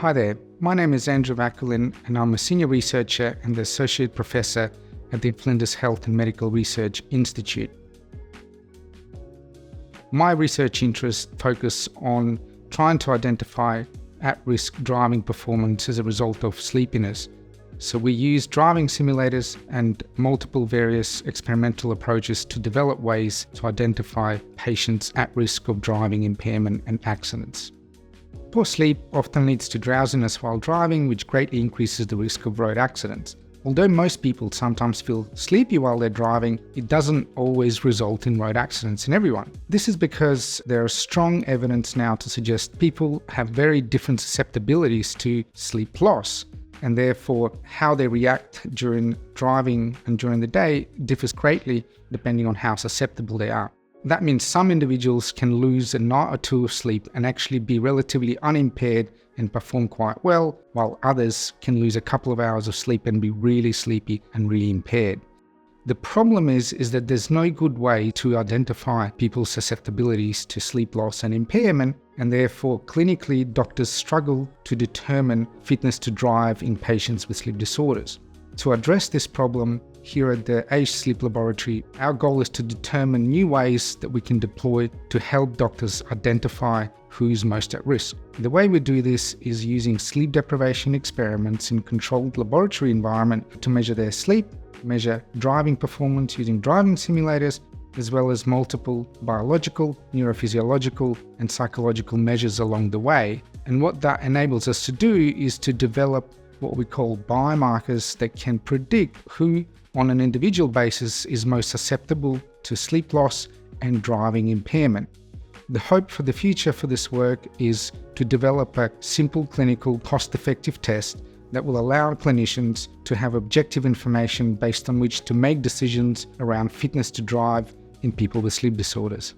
Hi there, my name is Andrew Vakulin and I'm a senior researcher and the associate professor at the Flinders Health and Medical Research Institute. My research interests focus on trying to identify at-risk driving performance as a result of sleepiness. So we use driving simulators and multiple various experimental approaches to develop ways to identify patients at risk of driving impairment and accidents. Poor sleep often leads to drowsiness while driving, which greatly increases the risk of road accidents. Although most people sometimes feel sleepy while they're driving, it doesn't always result in road accidents in everyone. This is because there is strong evidence now to suggest people have very different susceptibilities to sleep loss, and therefore how they react during driving and during the day differs greatly depending on how susceptible they are. That means some individuals can lose a night or two of sleep and actually be relatively unimpaired and perform quite well, while others can lose a couple of hours of sleep and be really sleepy and really impaired. The problem is that there's no good way to identify people's susceptibilities to sleep loss and impairment, and therefore clinically doctors struggle to determine fitness to drive in patients with sleep disorders. To address this problem, here at the AISH Sleep Laboratory, our goal is to determine new ways that we can deploy to help doctors identify who's most at risk. The way we do this is using sleep deprivation experiments in controlled laboratory environment to measure their sleep, measure driving performance using driving simulators, as well as multiple biological, neurophysiological, and psychological measures along the way. And what that enables us to do is to develop what we call biomarkers that can predict who on an individual basis is most susceptible to sleep loss and driving impairment. The hope for the future for this work is to develop a simple clinical cost-effective test that will allow clinicians to have objective information based on which to make decisions around fitness to drive in people with sleep disorders.